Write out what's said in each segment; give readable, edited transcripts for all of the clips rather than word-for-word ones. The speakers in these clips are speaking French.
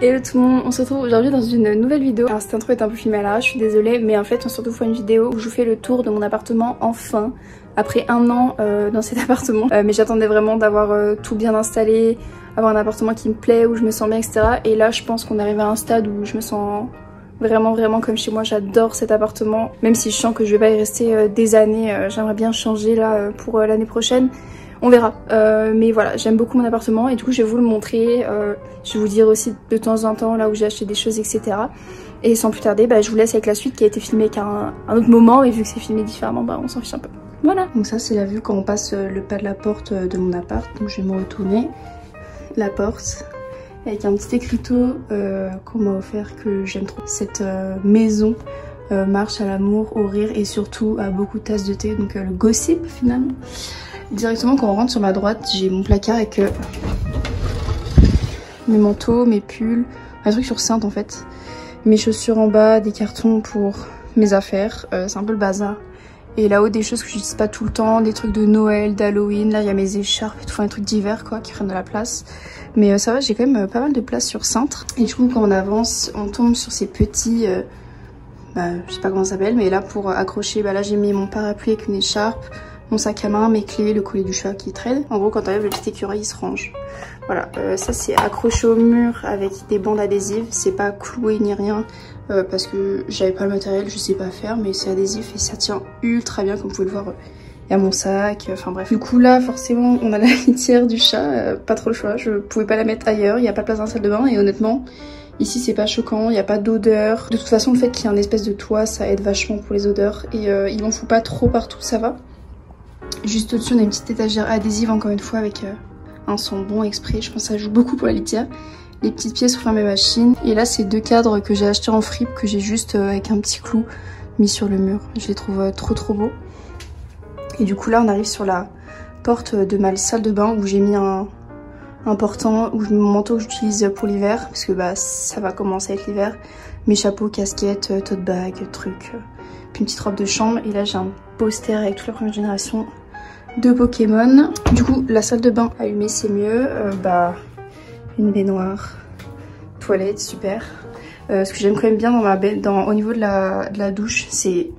Hello tout le monde, on se retrouve aujourd'hui dans une nouvelle vidéo. Alors cette intro est un peu filmée à l'arrache, je suis désolée, mais en fait on se retrouve pour une vidéo où je vous fais le tour de mon appartement enfin, après un an dans cet appartement. Mais j'attendais vraiment d'avoir tout bien installé, avoir un appartement qui me plaît, où je me sens bien, etc. Et là je pense qu'on arrive à un stade où je me sens vraiment comme chez moi. J'adore cet appartement, même si je sens que je vais pas y rester des années. J'aimerais bien changer là pour l'année prochaine. On verra, mais voilà, j'aime beaucoup mon appartement et du coup je vais vous le montrer, je vais vous dire aussi de temps en temps là où j'ai acheté des choses, etc. Et sans plus tarder, je vous laisse avec la suite qui a été filmée qu'à un autre moment, et vu que c'est filmé différemment, on s'en fiche un peu. Voilà. Donc ça c'est la vue quand on passe le pas de la porte de mon appart, donc je vais me retourner. La porte, avec un petit écriteau qu'on m'a offert que j'aime trop. Cette maison marche à l'amour, au rire et surtout à beaucoup de tasses de thé, donc le gossip finalement. Directement quand on rentre sur ma droite, j'ai mon placard avec mes manteaux, mes pulls, un truc sur cintre en fait. Mes chaussures en bas, des cartons pour mes affaires, c'est un peu le bazar. Et là-haut des choses que j'utilise pas tout le temps, des trucs de Noël, d'Halloween, là il y a mes écharpes et tout, enfin des trucs d'hiver quoi, qui prennent de la place. Mais ça va, j'ai quand même pas mal de place sur cintre. Et du coup quand on avance, on tombe sur ces petits... je sais pas comment ça s'appelle, mais là pour accrocher, là j'ai mis mon parapluie avec une écharpe, mon sac à main, mes clés, le collier du chat qui traîne. En gros quand t'enlèves le petit écureuil il se range. Voilà, ça c'est accroché au mur avec des bandes adhésives, c'est pas cloué ni rien parce que j'avais pas le matériel, je sais pas faire, mais c'est adhésif et ça tient ultra bien comme vous pouvez le voir. Il y a mon sac, enfin bref. Du coup là forcément on a la litière du chat, pas trop le choix, je pouvais pas la mettre ailleurs, il y a pas de place dans la salle de bain et honnêtement ici c'est pas choquant, il n'y a pas d'odeur. De toute façon le fait qu'il y ait un espèce de toit ça aide vachement pour les odeurs et il m'en fout pas trop partout, ça va. Juste au-dessus on a une petite étagère adhésive encore une fois avec un son bon exprès, je pense que ça joue beaucoup pour la litière. Les petites pièces pour faire mes machines. Et là c'est deux cadres que j'ai achetés en fripe que j'ai juste avec un petit clou mis sur le mur. Je les trouve trop beaux. Et du coup là on arrive sur la porte de ma salle de bain où j'ai mis un portant, où mon manteau que j'utilise pour l'hiver parce que ça va commencer à être l'hiver. Mes chapeaux, casquettes, tote bag, trucs, puis une petite robe de chambre. Et là j'ai un poster avec toute la première génération de Pokémon. Du coup la salle de bain allumée c'est mieux, une baignoire, toilette, super. Ce que j'aime quand même bien au niveau de la douche, c'est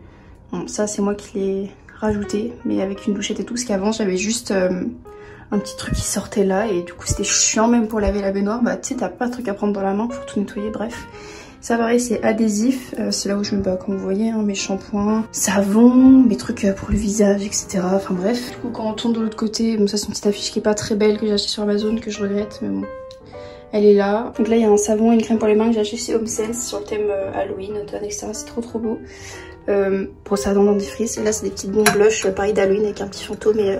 bon, ça c'est moi qui l'ai rajouté, mais avec une douchette et tout, parce qu'avant j'avais juste un petit truc qui sortait là et du coup c'était chiant même pour laver la baignoire. Tu sais, t'as pas de truc à prendre dans la main pour tout nettoyer, bref. Ça pareil c'est adhésif, c'est là où je me bats comme vous voyez, mes shampoings, savon, mes trucs pour le visage, etc. Enfin bref. Du coup quand on tourne de l'autre côté, ça c'est une petite affiche qui est pas très belle que j'ai acheté sur Amazon, que je regrette, mais bon. Elle est là. Donc là il y a un savon et une crème pour les mains que j'ai acheté chez HomeSense sur le thème Halloween, automne, etc. C'est trop beau. Brosse à dents dentifrice. Et là c'est des petites bons blush, pareil d'Halloween avec un petit fantôme et...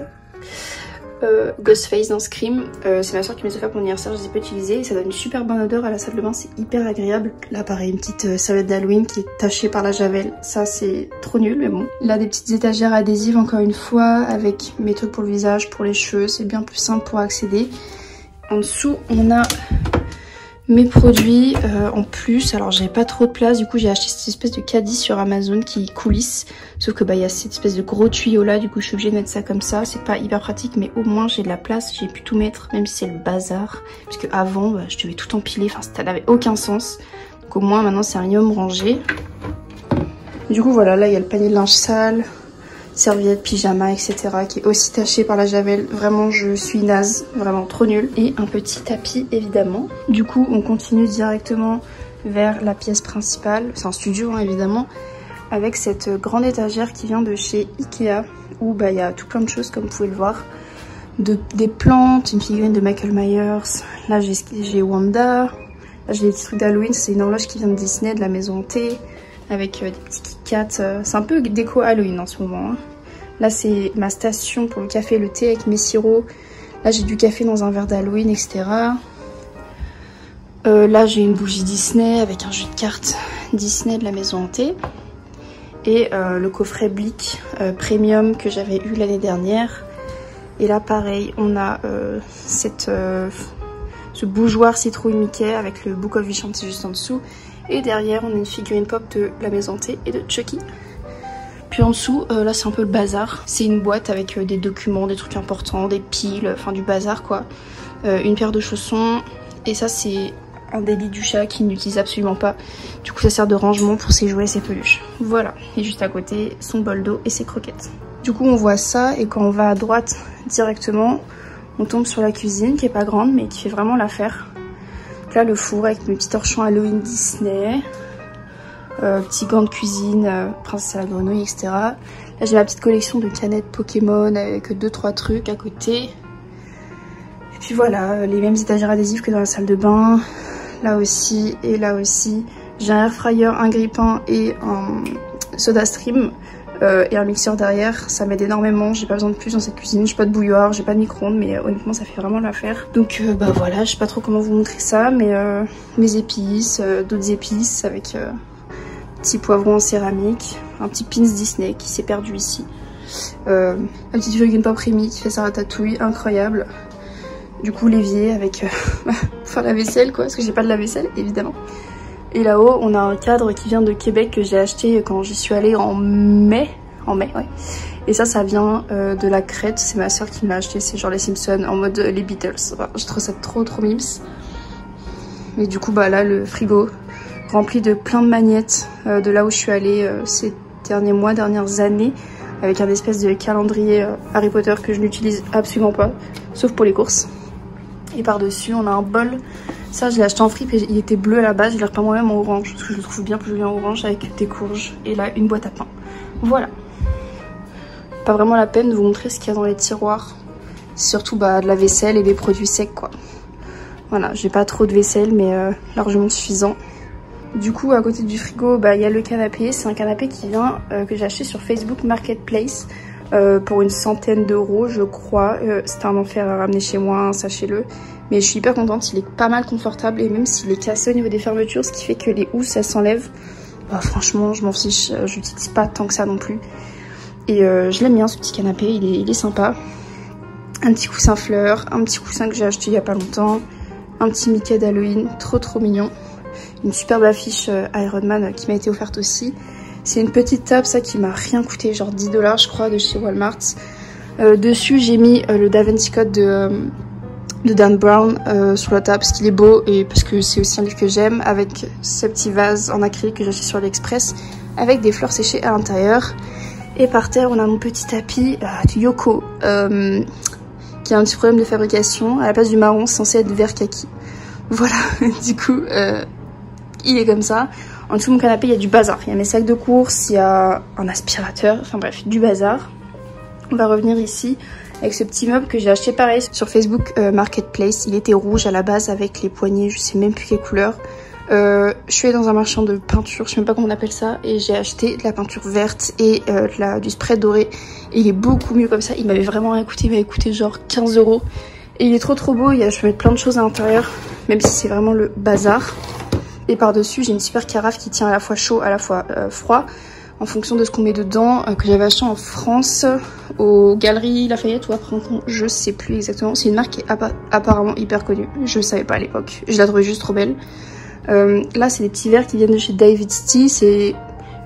Ghostface dans Scream, c'est ma soeur qui m'a offert pour mon anniversaire, je les ai pas utilisés et ça donne une super bonne odeur à la salle de bain, c'est hyper agréable. Là pareil une petite serviette d'Halloween qui est tachée par la javel, ça c'est trop nul mais bon. Là des petites étagères adhésives encore une fois avec mes trucs pour le visage, pour les cheveux, c'est bien plus simple pour accéder. En dessous on a mes produits en plus, alors j'avais pas trop de place, du coup j'ai acheté cette espèce de caddie sur Amazon qui coulisse, sauf que il y a cette espèce de gros tuyau là, du coup je suis obligée de mettre ça comme ça, c'est pas hyper pratique mais au moins j'ai de la place, j'ai pu tout mettre, même si c'est le bazar, parce que avant je devais tout empiler, enfin ça n'avait aucun sens, donc au moins maintenant c'est un minimum rangé. Du coup voilà, là il y a le panier de linge sale, serviette, pyjama, etc. qui est aussi taché par la javel. Vraiment je suis naze, vraiment trop nulle. Et un petit tapis évidemment. Du coup on continue directement vers la pièce principale, c'est un studio évidemment, avec cette grande étagère qui vient de chez Ikea où il y a tout plein de choses comme vous pouvez le voir. Des plantes, une figurine de Michael Myers, là j'ai Wanda, là j'ai des petits trucs d'Halloween, c'est une horloge qui vient de Disney, de la maison hantée, avec des petits Kit-Kat, c'est un peu déco Halloween en ce moment. Là c'est ma station pour le café et le thé avec mes sirops. Là j'ai du café dans un verre d'Halloween, etc. Là j'ai une bougie Disney avec un jeu de cartes Disney de la maison hantée. Et le coffret Blick Premium que j'avais eu l'année dernière. Et là pareil on a ce bougeoir citrouille Mickey avec le Book of Enchanted juste en dessous. Et derrière on a une figurine pop de la maison hantée et de Chucky. Puis en dessous là c'est un peu le bazar. C'est une boîte avec des documents, des trucs importants, des piles, enfin du bazar quoi. Une paire de chaussons. Et ça c'est un des lits du chat qu'il n'utilise absolument pas. Du coup ça sert de rangement pour ses jouets et ses peluches. Voilà, et juste à côté son bol d'eau et ses croquettes. Du coup on voit ça et quand on va à droite directement, on tombe sur la cuisine qui est pas grande mais qui fait vraiment l'affaire. Là le four avec mes petits torchons Halloween Disney, petits gants de cuisine, princesse à la grenouille, etc. Là j'ai ma petite collection de canettes Pokémon avec 2-3 trucs à côté. Et puis voilà, les mêmes étagères adhésives que dans la salle de bain. Là aussi et là aussi. J'ai un air fryer, un grille-pain et un soda stream et un mixeur derrière. Ça m'aide énormément, j'ai pas besoin de plus dans cette cuisine. J'ai pas de bouilloire, j'ai pas de micro-ondes, mais honnêtement ça fait vraiment l'affaire. Donc bah voilà, je sais pas trop comment vous montrer ça, mais mes épices, d'autres épices avec petit poivron en céramique, un petit pins Disney qui s'est perdu ici. Un petit Jürgen Pop Rémi qui fait sa ratatouille, incroyable. Du coup l'évier avec enfin la vaisselle quoi, parce que j'ai pas de la vaisselle évidemment. Et là-haut on a un cadre qui vient de Québec que j'ai acheté quand j'y suis allée en mai ouais. Et ça vient de la Crète, c'est ma soeur qui me l'a acheté, c'est genre les Simpsons en mode les Beatles. Enfin, je trouve ça trop mimes. Et du coup bah là le frigo rempli de plein de magnettes de là où je suis allée ces derniers mois, dernières années, avec un espèce de calendrier Harry Potter que je n'utilise absolument pas, sauf pour les courses. Et par-dessus, on a un bol. Ça, je l'ai acheté en fripe et il était bleu à la base. Je l'ai repeint moi-même en orange parce que je le trouve bien plus joli en orange avec des courges. Et là, une boîte à pain. Voilà. Pas vraiment la peine de vous montrer ce qu'il y a dans les tiroirs. C'est surtout bah, de la vaisselle et des produits secs, quoi. Voilà, j'ai pas trop de vaisselle, mais largement suffisant. Du coup, à côté du frigo, bah, y a le canapé. C'est un canapé qui vient que j'ai acheté sur Facebook Marketplace. Pour une centaine d'euros je crois. C'était un enfer à ramener chez moi, hein, sachez-le. Mais je suis hyper contente, il est pas mal confortable. Et même s'il est cassé au niveau des fermetures, ce qui fait que les housses elles s'enlèvent, bah, franchement je m'en fiche, j'utilise pas tant que ça non plus. Et je l'aime bien ce petit canapé, il est sympa. Un petit coussin fleurs, un petit coussin que j'ai acheté il y a pas longtemps. Un petit Mickey d'Halloween, trop mignon. Une superbe affiche Iron Man qui m'a été offerte aussi. C'est une petite table, ça qui m'a rien coûté, genre 10 $ je crois, de chez Walmart. Dessus, j'ai mis le Da Vinci Code de Dan Brown sur la table parce qu'il est beau et parce que c'est aussi un livre que j'aime, avec ce petit vase en acrylique que j'ai acheté sur AliExpress avec des fleurs séchées à l'intérieur. Et par terre, on a mon petit tapis de Yoko qui a un petit problème de fabrication. À la place du marron, c'est censé être vert kaki. Voilà, du coup, il est comme ça. En dessous de mon canapé, il y a du bazar. Il y a mes sacs de courses, il y a un aspirateur, enfin bref, du bazar. On va revenir ici avec ce petit meuble que j'ai acheté pareil sur Facebook Marketplace. Il était rouge à la base avec les poignées, je sais même plus quelle couleur. Je suis allée dans un marchand de peinture, je sais même pas comment on appelle ça, et j'ai acheté de la peinture verte et du spray doré. Et il est beaucoup mieux comme ça, il m'avait vraiment rien coûté, il m'avait coûté genre 15 €. Et il est trop beau, je peux mettre plein de choses à l'intérieur, même si c'est vraiment le bazar. Et par-dessus, j'ai une super carafe qui tient à la fois chaud, à la fois froid, en fonction de ce qu'on met dedans, que j'avais acheté en France, aux Galeries Lafayette ou après, je sais plus exactement. C'est une marque qui est apparemment hyper connue, je savais pas à l'époque, je la trouvais juste trop belle. Là, c'est des petits verres qui viennent de chez David's Tea, c'est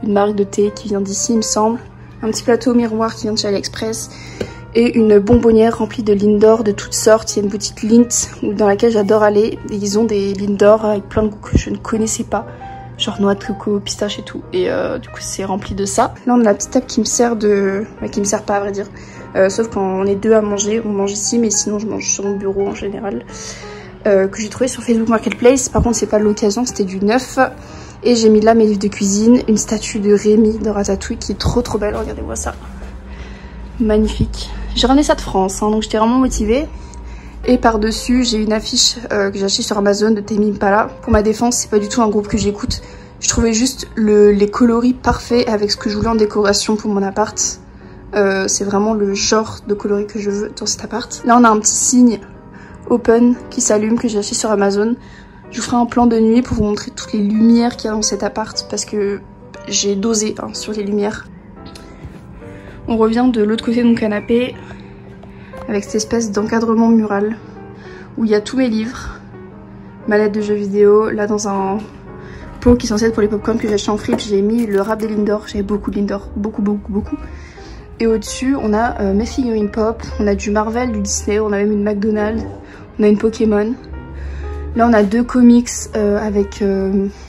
une marque de thé qui vient d'ici, il me semble. Un petit plateau miroir qui vient de chez AliExpress. Et une bonbonnière remplie de Lindor de toutes sortes. Il y a une boutique Lindt dans laquelle j'adore aller. Et ils ont des Lindor avec plein de goûts que je ne connaissais pas. Genre noix de coco, pistache et tout. Et du coup c'est rempli de ça. Là on a la petite table qui me sert de... Enfin, qui me sert pas à vrai dire. Sauf quand on est deux à manger. On mange ici mais sinon je mange sur mon bureau en général. Que j'ai trouvé sur Facebook Marketplace. Par contre c'est pas de l'occasion, c'était du neuf. Et j'ai mis là mes livres de cuisine. Une statue de Rémi de Ratatouille qui est trop belle. Regardez-moi ça. Magnifique. J'ai ramené ça de France, hein, donc j'étais vraiment motivée. Et par-dessus, j'ai une affiche que j'ai achetée sur Amazon de Tame Impala. Pour ma défense, c'est pas du tout un groupe que j'écoute. Je trouvais juste les coloris parfaits avec ce que je voulais en décoration pour mon appart. C'est vraiment le genre de coloris que je veux dans cet appart. Là, on a un petit signe open qui s'allume que j'ai acheté sur Amazon. Je vous ferai un plan de nuit pour vous montrer toutes les lumières qu'il y a dans cet appart parce que j'ai dosé hein, sur les lumières. On revient de l'autre côté de mon canapé avec cette espèce d'encadrement mural où il y a tous mes livres, ma lettre de jeux vidéo. Là dans un pot qui est censé être pour les popcorn que j'ai acheté en fripe, j'ai mis le rap des Lindor, j'avais beaucoup de Lindor, beaucoup. Et au-dessus on a mes figurines pop, on a du Marvel, du Disney, on a même une McDonald's, on a une Pokémon. Là on a 2 comics avec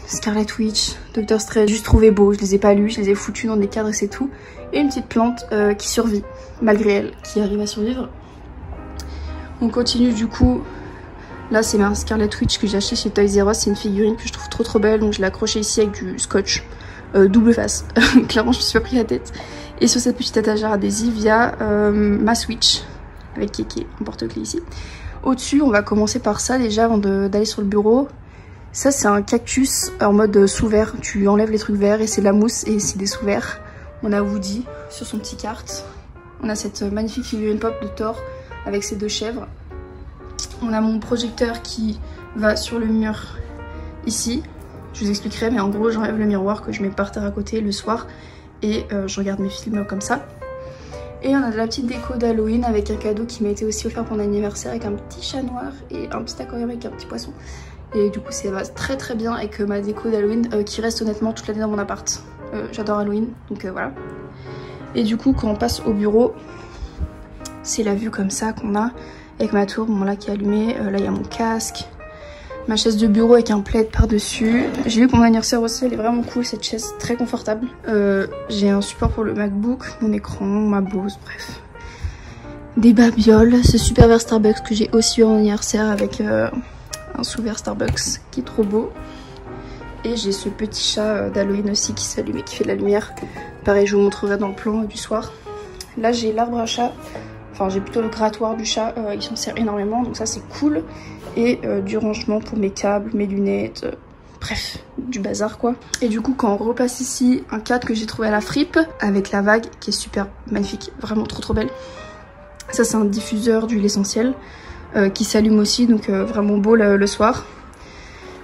Scarlet Witch, Doctor Strange. Juste trouvé beau, je les ai pas lus, je les ai foutus dans des cadres et c'est tout. Et une petite plante qui survit, malgré elle, qui arrive à survivre. On continue du coup. Là c'est ma Scarlet Witch que j'ai acheté chez Toys R Us, c'est une figurine que je trouve trop belle, donc je l'ai accrochée ici avec du scotch double face. Clairement je me suis pas pris la tête. Et sur cette petite étagère adhésive il y a ma Switch avec Kéké en porte-clés ici. Au-dessus on va commencer par ça déjà avant d'aller sur le bureau. Ça c'est un cactus en mode sous-vert, tu enlèves les trucs verts et c'est de la mousse et c'est des sous-verts. On a Woody sur son petit carte. On a cette magnifique figurine pop de Thor avec ses 2 chèvres. On a mon projecteur qui va sur le mur ici. Je vous expliquerai, mais en gros j'enlève le miroir que je mets par terre à côté le soir et je regarde mes films comme ça. Et on a de la petite déco d'Halloween avec un cadeau qui m'a été aussi offert pour mon anniversaire avec un petit chat noir et un petit aquarium avec un petit poisson. Et du coup ça va très bien avec ma déco d'Halloween qui reste honnêtement toute l'année dans mon appart. J'adore Halloween, donc voilà. Et du coup quand on passe au bureau, c'est la vue comme ça qu'on a. Avec ma tour, bon là qui est allumée, là il y a mon casque, ma chaise de bureau avec un plaid par dessus. J'ai vu pour mon anniversaire aussi, elle est vraiment cool cette chaise, très confortable. J'ai un support pour le MacBook, mon écran, ma Bose, bref. Des babioles, ce super verre Starbucks que j'ai aussi eu en anniversaire avec un sous-verre Starbucks qui est trop beau. Et j'ai ce petit chat d'Halloween aussi qui s'allume et qui fait de la lumière. Pareil, je vous montrerai dans le plan du soir. Là j'ai l'arbre à chat. Enfin j'ai plutôt le grattoir du chat, il s'en sert énormément donc ça c'est cool. Et du rangement pour mes câbles, mes lunettes, bref, du bazar quoi. Et du coup quand on repasse ici, un cadre que j'ai trouvé à la fripe avec la vague qui est super magnifique, vraiment trop belle. Ça c'est un diffuseur d'huile essentielle qui s'allume aussi donc vraiment beau le soir.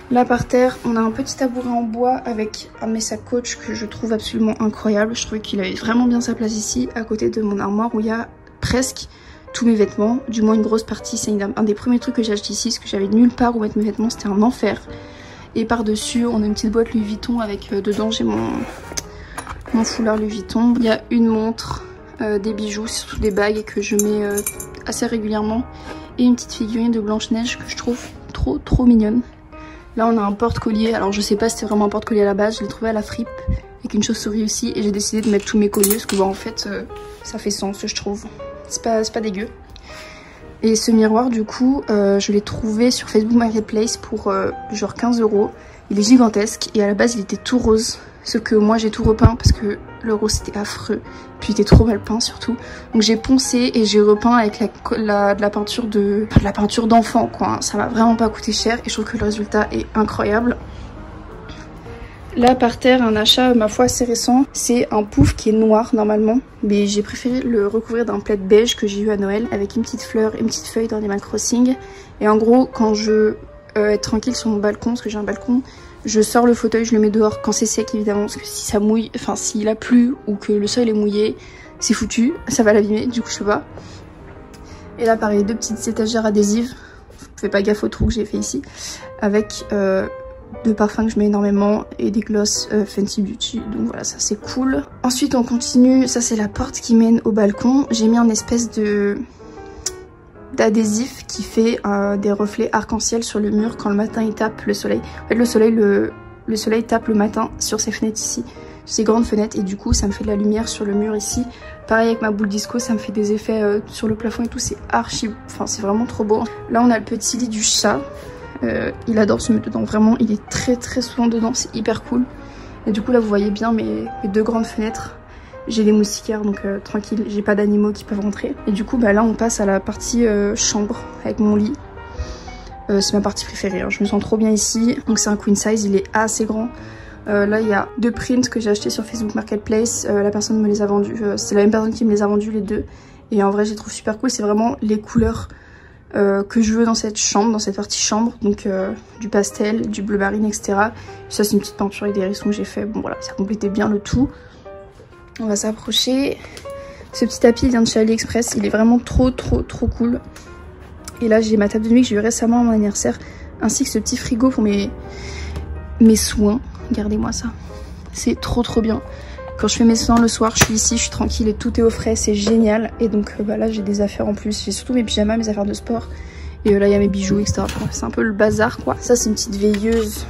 Là par terre on a un petit tabouret en bois avec un de mes sacs Coach que je trouve absolument incroyable. Je trouvais qu'il avait vraiment bien sa place ici à côté de mon armoire où il y a presque tous mes vêtements, du moins une grosse partie. C'est un des premiers trucs que j'ai acheté ici parce que j'avais nulle part où mettre mes vêtements, c'était un enfer. Et par dessus on a une petite boîte Louis Vuitton avec dedans j'ai mon foulard Louis Vuitton. Il y a une montre, des bijoux, surtout des bagues que je mets assez régulièrement et une petite figurine de Blanche-Neige que je trouve trop mignonne. Là on a un porte-collier, alors je sais pas si c'était vraiment un porte-collier à la base, je l'ai trouvé à la fripe avec une chauve-souris aussi et j'ai décidé de mettre tous mes colliers parce que bah, en fait ça fait sens je trouve, c'est pas dégueu. Et ce miroir du coup je l'ai trouvé sur Facebook Marketplace pour genre 15 €. Il est gigantesque et à la base il était tout rose, ce que moi j'ai tout repeint parce que le rose c'était affreux, puis il était trop mal peint surtout. Donc j'ai poncé et j'ai repeint avec de la peinture d'enfant quoi, ça m'a vraiment pas coûté cher et je trouve que le résultat est incroyable. Là par terre un achat ma foi assez récent, c'est un pouf qui est noir normalement, mais j'ai préféré le recouvrir d'un plaid beige que j'ai eu à Noël avec une petite fleur et une petite feuille d'Animal Crossing. Et en gros quand je veux être tranquille sur mon balcon, parce que j'ai un balcon, je sors le fauteuil, je le mets dehors quand c'est sec évidemment, parce que si ça mouille, enfin s'il a plu ou que le sol est mouillé, c'est foutu, ça va l'abîmer, du coup je peux pas. Et là pareil, 2 petites étagères adhésives, faites pas gaffe au trou que j'ai fait ici, avec 2 parfums que je mets énormément et des gloss Fenty Beauty, donc voilà ça c'est cool. Ensuite on continue, ça c'est la porte qui mène au balcon, j'ai mis un espèce d'adhésif qui fait des reflets arc-en-ciel sur le mur quand le matin il tape le soleil. En fait le soleil tape le matin sur ces fenêtres ici, ces grandes fenêtres et du coup ça me fait de la lumière sur le mur ici. Pareil avec ma boule disco, ça me fait des effets sur le plafond et tout, c'est archi, enfin c'est vraiment trop beau. Là on a le petit lit du chat. Il adore se mettre dedans, vraiment il est très souvent dedans, c'est hyper cool. Et du coup là vous voyez bien mes 2 grandes fenêtres, j'ai les moustiquaires donc tranquille, j'ai pas d'animaux qui peuvent rentrer. Et du coup bah là on passe à la partie chambre avec mon lit. C'est ma partie préférée, hein. Je me sens trop bien ici, donc c'est un queen size, il est assez grand. Là il y a 2 prints que j'ai acheté sur Facebook Marketplace, la personne me les a vendus, c'est la même personne qui me les a vendus les 2. Et en vrai je les trouve super cool, c'est vraiment les couleurs que je veux dans cette chambre, dans cette partie chambre, donc du pastel, du bleu marine, etc. Ça c'est une petite peinture avec des hérissons que j'ai fait, bon voilà, ça complétait bien le tout. On va s'approcher. Ce petit tapis il vient de chez AliExpress, il est vraiment trop cool. Et là j'ai ma table de nuit que j'ai eu récemment à mon anniversaire, ainsi que ce petit frigo pour mes soins. Regardez-moi ça, c'est trop bien. Quand je fais mes soins le soir, je suis ici, je suis tranquille et tout est au frais, c'est génial. Et donc bah là j'ai des affaires en plus, j'ai surtout mes pyjamas, mes affaires de sport Et là il y a mes bijoux, etc. C'est un peu le bazar quoi. Ça c'est une petite veilleuse.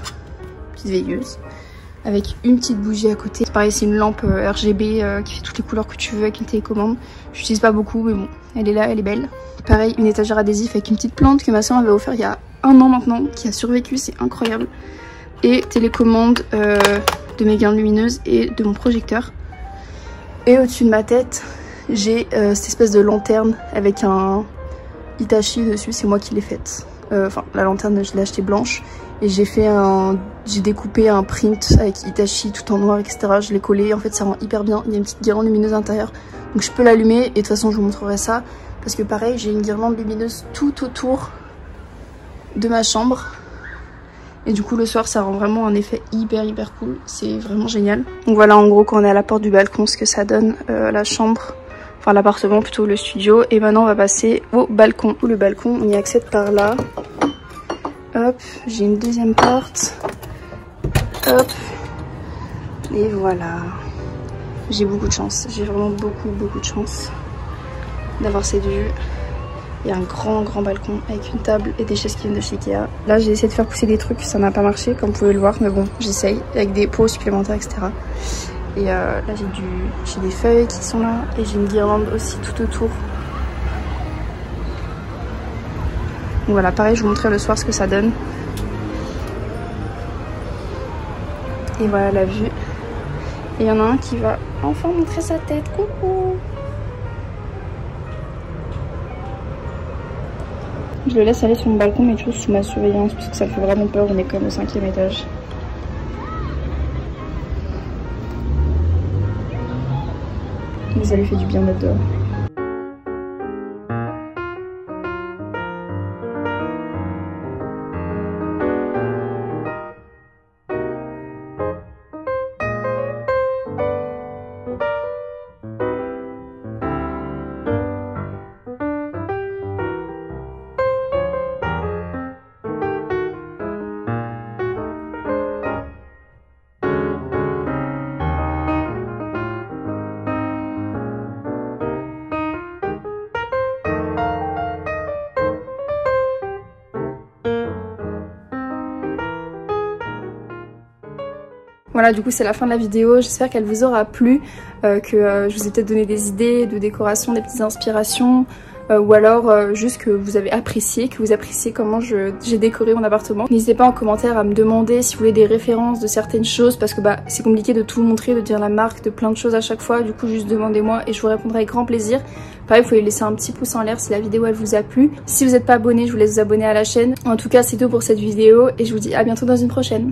Avec une petite bougie à côté. Pareil, c'est une lampe RGB qui fait toutes les couleurs que tu veux avec une télécommande. J'utilise pas beaucoup, mais bon, elle est là, elle est belle. Pareil, une étagère adhésif avec une petite plante que ma soeur m'avait offert il y a 1 an maintenant, qui a survécu, c'est incroyable. Et télécommande de mes guirlandes lumineuses et de mon projecteur. Et au-dessus de ma tête, j'ai cette espèce de lanterne avec un Hitachi dessus, c'est moi qui l'ai faite. Enfin, la lanterne, je l'ai achetée blanche. Et j'ai découpé un print avec Hitachi tout en noir, etc. Je l'ai collé, en fait ça rend hyper bien. Il y a une petite guirlande lumineuse à l'intérieur. Donc je peux l'allumer et de toute façon je vous montrerai ça. Parce que pareil, j'ai une guirlande lumineuse tout autour de ma chambre. Et du coup le soir ça rend vraiment un effet hyper cool. C'est vraiment génial. Donc voilà en gros quand on est à la porte du balcon ce que ça donne la chambre. Enfin l'appartement plutôt, le studio. Et maintenant on va passer au balcon. Le balcon on y accède par là. Hop, j'ai une deuxième porte. Hop. Et voilà. J'ai beaucoup de chance. J'ai vraiment beaucoup de chance d'avoir cette vue. Il y a un grand balcon avec une table et des chaises qui viennent de chez Ikea. Là, j'ai essayé de faire pousser des trucs. Ça n'a pas marché, comme vous pouvez le voir. Mais bon, j'essaye. Avec des pots supplémentaires, etc. Et là, j'ai des feuilles qui sont là. Et j'ai une guirlande aussi tout autour. Donc voilà, pareil, je vous montrerai le soir ce que ça donne. Et voilà la vue. Et il y en a un qui va enfin montrer sa tête. Coucou! Je le laisse aller sur mon balcon, mais toujours sous ma surveillance, parce que ça me fait vraiment peur. On est comme au 5e étage. Mais ça lui fait du bien d'être dehors. Voilà, du coup c'est la fin de la vidéo, j'espère qu'elle vous aura plu, que je vous ai peut-être donné des idées de décoration, des petites inspirations, ou alors juste que vous avez apprécié, comment j'ai décoré mon appartement. N'hésitez pas en commentaire à me demander si vous voulez des références de certaines choses, parce que bah c'est compliqué de tout vous montrer, de dire la marque, de plein de choses à chaque fois, du coup juste demandez-moi et je vous répondrai avec grand plaisir. Pareil, vous pouvez laisser un petit pouce en l'air si la vidéo elle vous a plu. Si vous n'êtes pas abonné, je vous laisse vous abonner à la chaîne. En tout cas c'est tout pour cette vidéo et je vous dis à bientôt dans une prochaine.